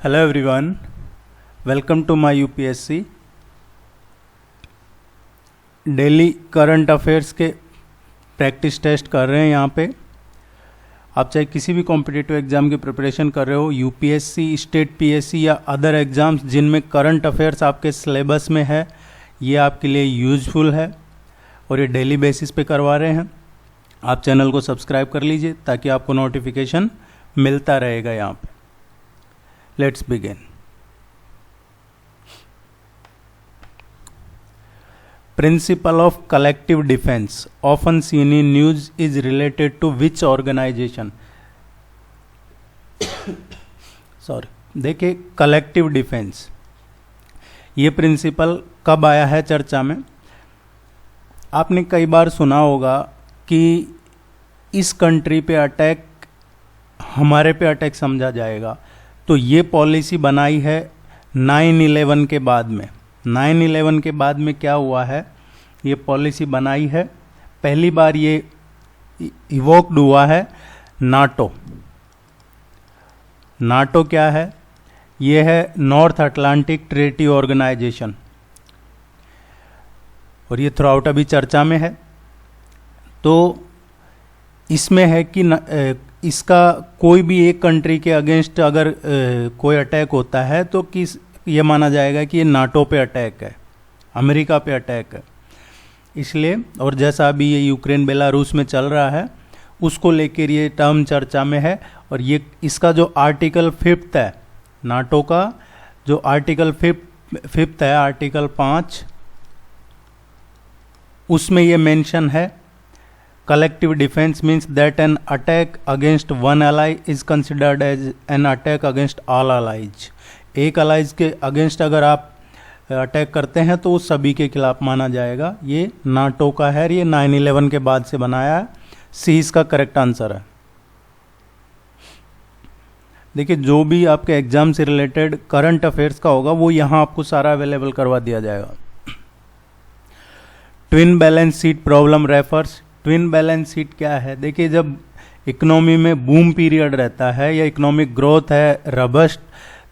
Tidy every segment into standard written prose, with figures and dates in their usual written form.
Hello everyone, welcome to my UPSC. Daily current affairs के practice test कर रहे हैं यहाँ पे। आप चाहे किसी भी कॉम्पिटिटिव एग्जाम की प्रिपरेशन कर रहे हो, यूपीएससी, स्टेट पीएससी या अदर एग्जाम्स जिनमें करंट अफेयर्स आपके सिलेबस में है, ये आपके लिए यूजफुल है और ये डेली बेसिस पे करवा रहे हैं। आप चैनल को सब्सक्राइब कर लीजिए ताकि आपको नोटिफिकेशन मिलता रहेगा यहाँ पे। Let's begin. Principle of collective defense often seen in news is related to which organization? Sorry, देखिए कलेक्टिव डिफेंस, ये प्रिंसिपल कब आया है चर्चा में? आपने कई बार सुना होगा कि इस कंट्री पे अटैक हमारे पे अटैक समझा जाएगा, तो ये पॉलिसी बनाई है 9/11 के बाद में। 9/11 के बाद में क्या हुआ है, ये पॉलिसी बनाई है, पहली बार ये इवोक्ड हुआ है नाटो। नाटो क्या है? ये है नॉर्थ अटलांटिक ट्रीटी ऑर्गेनाइजेशन, और ये थ्रू आउट अभी चर्चा में है। तो इसमें है कि इसका कोई भी एक कंट्री के अगेंस्ट अगर कोई अटैक होता है तो किस ये माना जाएगा कि ये नाटो पे अटैक है, अमेरिका पे अटैक है। इसलिए, और जैसा अभी ये यूक्रेन बेलारूस में चल रहा है, उसको लेकर ये टर्म चर्चा में है। और ये इसका जो आर्टिकल 5 है, नाटो का जो आर्टिकल 5 है, आर्टिकल 5, उसमें ये मेंशन है collective defense means that an attack against one ally is considered as an attack against all allies। एक allies के अगेंस्ट अगर आप अटैक करते हैं तो वो सभी के खिलाफ माना जाएगा। ये नाटो का है, ये 9/11 के बाद से बनाया है। सी इसका करेक्ट आंसर है। देखिए, जो भी आपके एग्जाम से रिलेटेड करंट अफेयर्स का होगा वो यहाँ आपको सारा अवेलेबल करवा दिया जाएगा। Twin balance sheet problem refers. Twin balance sheet क्या है? देखिए, जब इकोनॉमी में बूम पीरियड रहता है या इकोनॉमिक ग्रोथ है रबस्ट,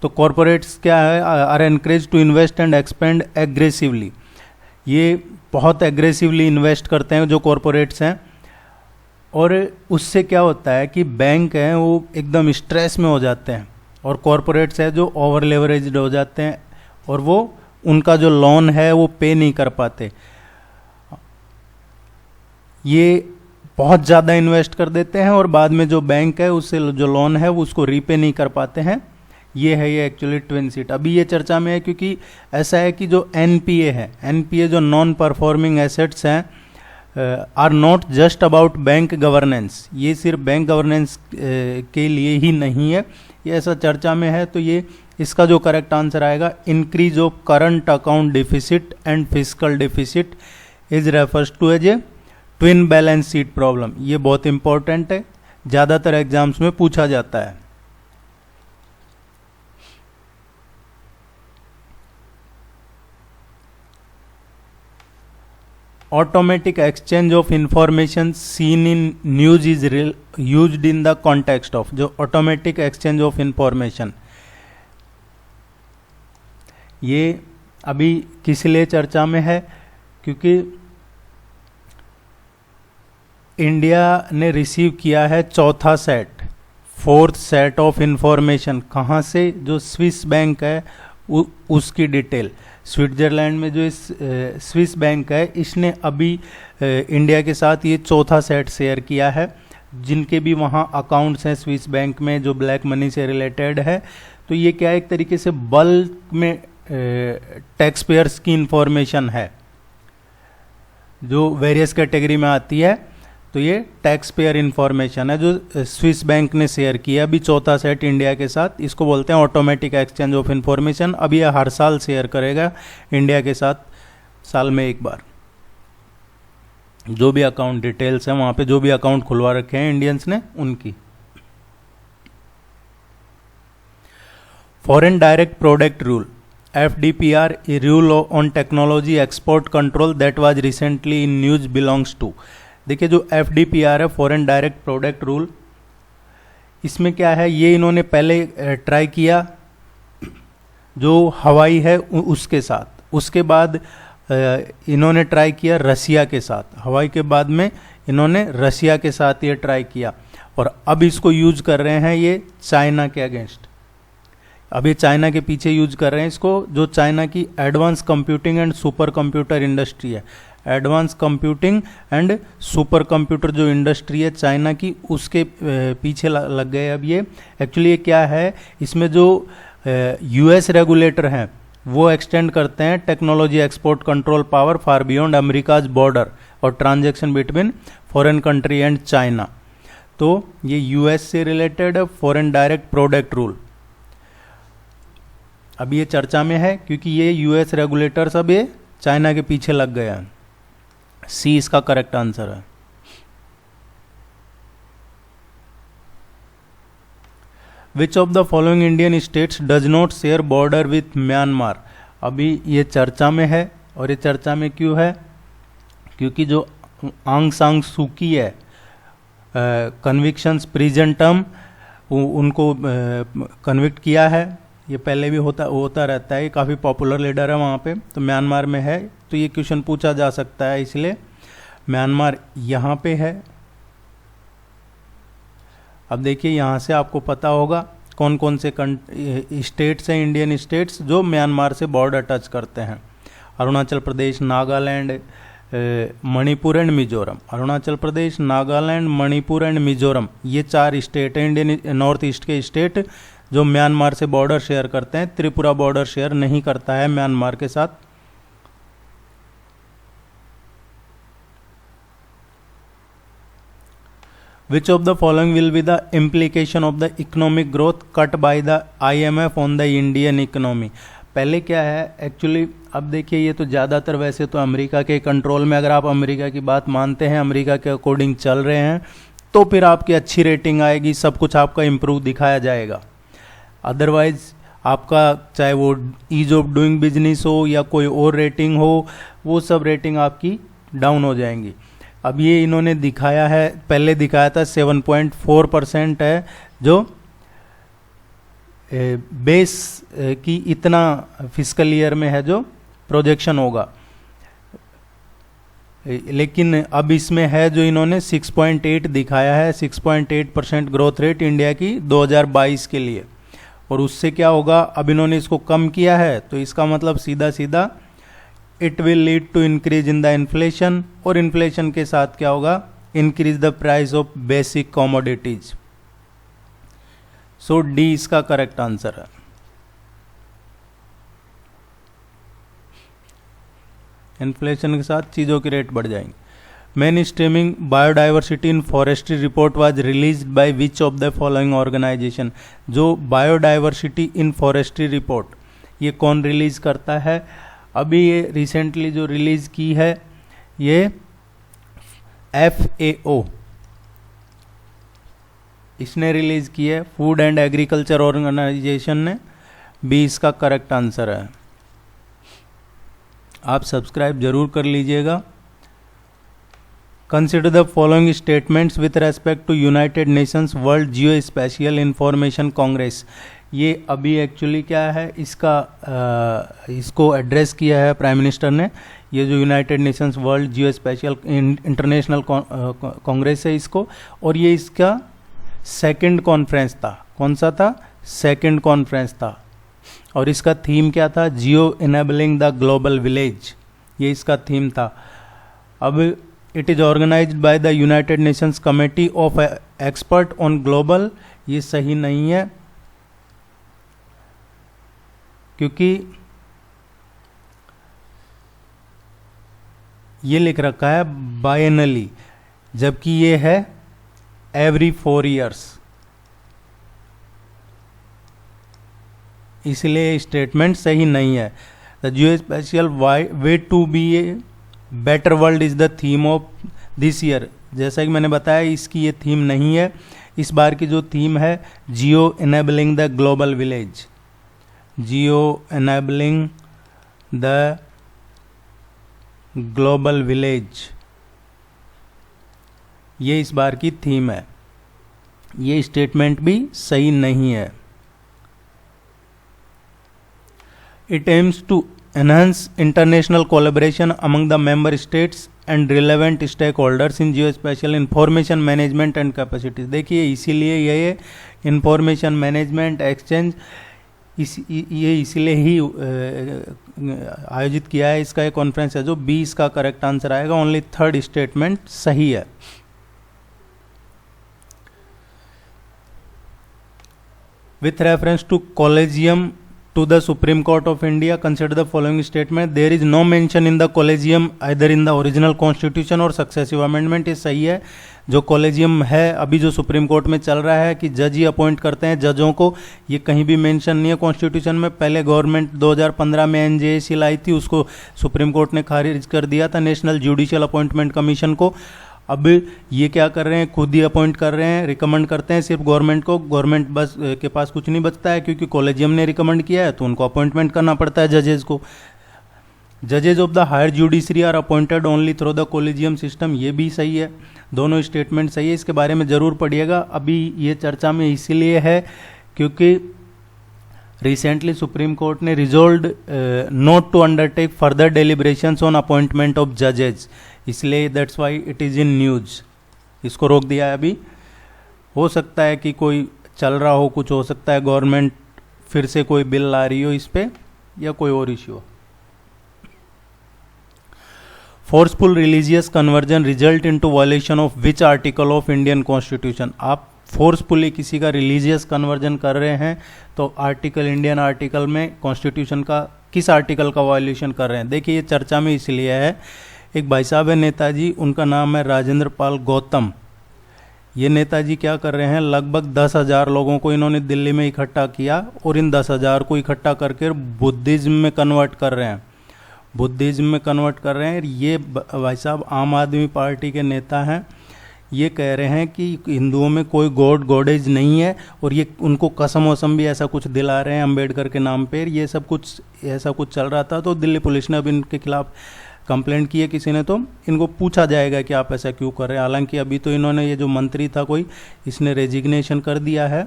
तो कॉरपोरेट्स क्या है, are encourage to invest and expand aggressively. ये बहुत एग्रेसिवली इन्वेस्ट करते हैं जो कॉरपोरेट्स हैं, और उससे क्या होता है कि बैंक हैं वो एकदम स्ट्रेस में हो जाते हैं, और कॉरपोरेट्स हैं जो ओवर लेवरेज्ड हो जाते हैं, और वो उनका जो लोन है वो पे नहीं कर पाते। ये बहुत ज़्यादा इन्वेस्ट कर देते हैं और बाद में जो बैंक है उससे जो लोन है वो उसको रीपे नहीं कर पाते हैं। ये है ये एक्चुअली ट्विन सीट। अभी ये चर्चा में है क्योंकि ऐसा है कि जो एनपीए है, एनपीए जो नॉन परफॉर्मिंग एसेट्स हैं, are not just about bank governance. ये सिर्फ बैंक गवर्नेंस के लिए ही नहीं है, ये ऐसा चर्चा में है। तो ये इसका जो करेक्ट आंसर आएगा, increase of current account deficit and fiscal deficit is refers to as a twin balance sheet problem. ये बहुत इंपॉर्टेंट है, ज़्यादातर एग्जाम्स में पूछा जाता है। Automatic exchange of information seen in news is used in the context of. जो automatic exchange of information, ये अभी किस लिए चर्चा में है? क्योंकि इंडिया ने रिसीव किया है चौथा set, 4th set of information. कहाँ से? जो स्विस बैंक है उसकी डिटेल। स्विट्जरलैंड में जो इस स्विस बैंक है, इसने अभी इंडिया के साथ ये चौथा सेट शेयर किया है, जिनके भी वहाँ अकाउंट्स हैं स्विस बैंक में जो ब्लैक मनी से रिलेटेड है। तो ये क्या है, एक तरीके से बल्क में टैक्स पेयर्स की इंफॉर्मेशन है जो वेरियस कैटेगरी में आती है। तो ये टैक्स पेयर इंफॉर्मेशन है जो स्विस बैंक ने शेयर किया अभी चौथा सेट इंडिया के साथ। इसको बोलते हैं ऑटोमेटिक एक्सचेंज ऑफ इंफॉर्मेशन। अब ये हर साल शेयर करेगा इंडिया के साथ, साल में एक बार। जो भी अकाउंट डिटेल्स हैं वहाँ पे, जो भी अकाउंट खुलवा रखे हैं इंडियंस ने, उनकी। Foreign direct product rule, FDPR, a rule on technology export control that was recently in news, belongs to। देखिए, जो FDPR है, फॉरेन डायरेक्ट प्रोडक्ट रूल, इसमें क्या है, ये इन्होंने पहले ट्राई किया जो हवाई है उसके साथ। उसके बाद इन्होंने ट्राई किया रसिया के साथ, हवाई के बाद में इन्होंने रसिया के साथ ये ट्राई किया, और अब इसको यूज कर रहे हैं ये चाइना के अगेंस्ट। अब ये चाइना के पीछे यूज कर रहे हैं इसको, जो चाइना की advance computing and super computer industry है, advance computing and super computer जो इंडस्ट्री है चाइना की, उसके पीछे लग गए अब ये। एक्चुअली ये क्या है, इसमें जो यूएस रेगुलेटर हैं वो एक्सटेंड करते हैं technology export control power far beyond America's border और transaction between foreign country and China. तो ये यूएस से related foreign direct product rule अब ये चर्चा में है, क्योंकि ये यूएस रेगुलेटर्स अब ये चाइना के पीछे लग गए हैं। सी इसका करेक्ट आंसर है। विच of the following Indian states does not share border with Myanmar. अभी ये चर्चा में है, और ये चर्चा में क्यों है, क्योंकि जो आंग सांग सूकी है, कन्विक्शंस प्रेजेंट टर्म, उनको कन्विक्ट किया है। ये पहले भी होता रहता है, ये काफ़ी पॉपुलर लीडर है वहाँ पे, तो म्यांमार में है, तो ये क्वेश्चन पूछा जा सकता है, इसलिए म्यांमार यहाँ पे है। अब देखिए यहाँ से आपको पता होगा कौन कौन से स्टेट्स हैं, इंडियन स्टेट्स जो म्यांमार से बॉर्डर टच करते हैं। अरुणाचल प्रदेश, नागालैंड, मणिपुर एंड मिजोरम। अरुणाचल प्रदेश, नागालैंड, मणिपुर एंड मिजोरम, ये 4 स्टेट हैं इंडियन नॉर्थ ईस्ट के स्टेट जो म्यांमार से बॉर्डर शेयर करते हैं। त्रिपुरा बॉर्डर शेयर नहीं करता है म्यांमार के साथ। Which of the following will be the implication of the economic growth cut by the IMF on the Indian economy? पहले क्या है एक्चुअली, अब देखिए ये तो ज़्यादातर वैसे तो अमेरिका के कंट्रोल में, अगर आप अमेरिका की बात मानते हैं, अमेरिका के अकॉर्डिंग चल रहे हैं, तो फिर आपकी अच्छी रेटिंग आएगी, सब कुछ आपका इम्प्रूव दिखाया जाएगा। अदरवाइज आपका चाहे वो ईज ऑफ डूइंग बिजनेस हो या कोई और रेटिंग हो, वो सब रेटिंग आपकी डाउन हो जाएंगी। अब ये इन्होंने दिखाया है, पहले दिखाया था 7.4% है जो बेस की इतना फिस्कल ईयर में है जो प्रोजेक्शन होगा, लेकिन अब इसमें है जो इन्होंने 6.8 दिखाया है, 6.8% ग्रोथ रेट इंडिया की 2022 के लिए। और उससे क्या होगा, अब इन्होंने इसको कम किया है, तो इसका मतलब सीधा सीधा it will lead to increase in the inflation, और इन्फ्लेशन के साथ क्या होगा, increase the price of basic commodities. So D इसका करेक्ट आंसर है। इन्फ्लेशन के साथ चीज़ों की रेट बढ़ जाएंगे। Mainstreaming biodiversity in forestry report was released by which of the following organisation. जो बायोडाइवर्सिटी इन फॉरेस्ट्री रिपोर्ट, ये कौन रिलीज करता है? अभी ये रिसेंटली जो रिलीज की है ये FAO, इसने रिलीज की है, फूड एंड एग्रीकल्चर ऑर्गेनाइजेशन ने। बी इसका करेक्ट आंसर है। आप सब्सक्राइब जरूर कर लीजिएगा। Consider the following statements with respect to united nations world geospatial information congress. ये अभी एक्चुअली क्या है, इसको एड्रेस किया है प्राइम मिनिस्टर ने। ये जो यूनाइटेड नेशंस वर्ल्ड जियो स्पेशियल इंटरनेशनल कांग्रेस है इसको, और ये इसका सेकंड कॉन्फ्रेंस था। कौन सा था? सेकंड कॉन्फ्रेंस था। और इसका थीम क्या था? Geo enabling the global village, ये इसका थीम था। अब it is organised by the united nations committee of expert on global, ये सही नहीं है, क्योंकि ये लिख रखा है बायनली, जबकि ये है एवरी 4 ईयर्स, इसलिए स्टेटमेंट सही नहीं है। The geospatial way to be a better world is the theme of this year. जैसा कि मैंने बताया, इसकी ये थीम नहीं है। इस बार की जो थीम है, geo enabling the global village, geo enabling the global village, ये इस बार की थीम है। ये स्टेटमेंट भी सही नहीं है। It aims to enhance international collaboration among the member states and relevant stakeholders in geospatial information management and capacities। देखिए इसीलिए ये इंफॉर्मेशन मैनेजमेंट एक्सचेंज ये इसीलिए ही आयोजित किया है। इसका एक कॉन्फ्रेंस है जो 20 का करेक्ट आंसर आएगा। ओनली थर्ड स्टेटमेंट सही है। With reference to collegium to the Supreme Court of India, consider the following statement. There is no mention in the collegium either in the original constitution or successive amendment। ये सही है। जो collegium है अभी जो supreme court में चल रहा है कि जज ही अपॉइंट करते हैं जजों को, ये कहीं भी मेंशन नहीं है कॉन्स्टिट्यूशन में। पहले गवर्नमेंट 2015 में एनजेएसी लाई थी, उसको सुप्रीम कोर्ट ने खारिज कर दिया था, नेशनल जुडिशियल अपॉइंटमेंट कमीशन को। अब ये क्या कर रहे हैं, खुद ही अपॉइंट कर रहे हैं, रिकमेंड करते हैं सिर्फ गवर्नमेंट को। गवर्नमेंट बस के पास कुछ नहीं बचता है क्योंकि कॉलेजियम ने रिकमेंड किया है तो उनको अपॉइंटमेंट करना पड़ता है जजेस को। जजेज of the higher judiciary are appointed only through the collegium system, ये भी सही है। दोनों स्टेटमेंट सही है, इसके बारे में ज़रूर पढ़िएगा। अभी ये चर्चा में इसीलिए है क्योंकि रिसेंटली सुप्रीम कोर्ट ने resolve not to undertake further deliberations on appointment of जजेज, इसलिए that's why it is in news. इसको रोक दिया है अभी। हो सकता है कि कोई चल रहा हो, कुछ हो सकता है गवर्नमेंट फिर से कोई बिल ला रही हो इस पे या कोई और इश्यू हो। Forceful religious conversion result into violation of which article of Indian constitution. आप फोर्सफुली किसी का रिलीजियस कन्वर्जन कर रहे हैं तो आर्टिकल, इंडियन आर्टिकल में कॉन्स्टिट्यूशन का किस आर्टिकल का वायलेशन कर रहे हैं। देखिए ये चर्चा में इसलिए है, एक भाई साहब है नेताजी, उनका नाम है राजेंद्र पाल गौतम। ये नेताजी क्या कर रहे हैं, लगभग 10,000 लोगों को इन्होंने दिल्ली में इकट्ठा किया और इन 10,000 को इकट्ठा करके बुद्धिज्म में कन्वर्ट कर रहे हैं, बुद्धिज्म में कन्वर्ट कर रहे हैं। ये भाई साहब आम आदमी पार्टी के नेता हैं। ये कह रहे हैं कि हिंदुओं में कोई गॉड गॉडेज नहीं है और ये उनको कसम वसम भी ऐसा कुछ दिला रहे हैं अम्बेडकर के नाम पर। ये सब कुछ ऐसा कुछ चल रहा था तो दिल्ली पुलिस ने अब इनके खिलाफ कंप्लेंट की है किसी ने, तो इनको पूछा जाएगा कि आप ऐसा क्यों कर रहे हैं। हालांकि अभी तो इन्होंने, ये जो मंत्री था कोई, इसने रेजिग्नेशन कर दिया है,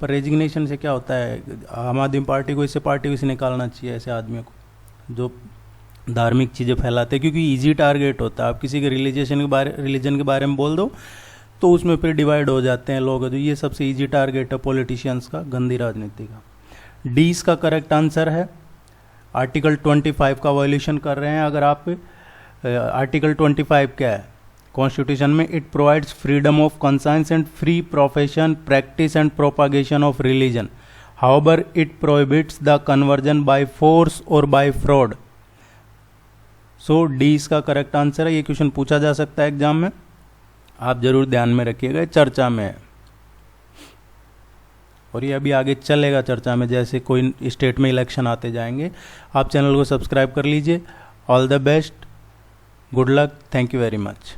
पर रेजिग्नेशन से क्या होता है, आम आदमी पार्टी को इससे पार्टी से निकालना चाहिए ऐसे आदमियों को जो धार्मिक चीज़ें फैलाते हैं, क्योंकि इजी टारगेट होता है। आप किसी के रिलीजन के बारे में बोल दो तो उसमें फिर डिवाइड हो जाते हैं लोग, तो ये सबसे ईजी टारगेट है पॉलिटिशियंस का, गंदी राजनीति का। डी इसका करेक्ट आंसर है। आर्टिकल 25 का वायलेशन कर रहे हैं अगर आप। आर्टिकल 25 क्या है कॉन्स्टिट्यूशन में, it provides freedom of conscience and free profession, practice and propagation of religion. However it prohibits the conversion by force और बाय फ्रॉड। सो डी इसका करेक्ट आंसर है। ये क्वेश्चन पूछा जा सकता है एग्जाम में, आप जरूर ध्यान में रखिएगा, चर्चा में है और ये अभी आगे चलेगा चर्चा में, जैसे कोई स्टेट में इलेक्शन आते जाएंगे। आप चैनल को सब्सक्राइब कर लीजिए। All the best, good luck, thank you very much.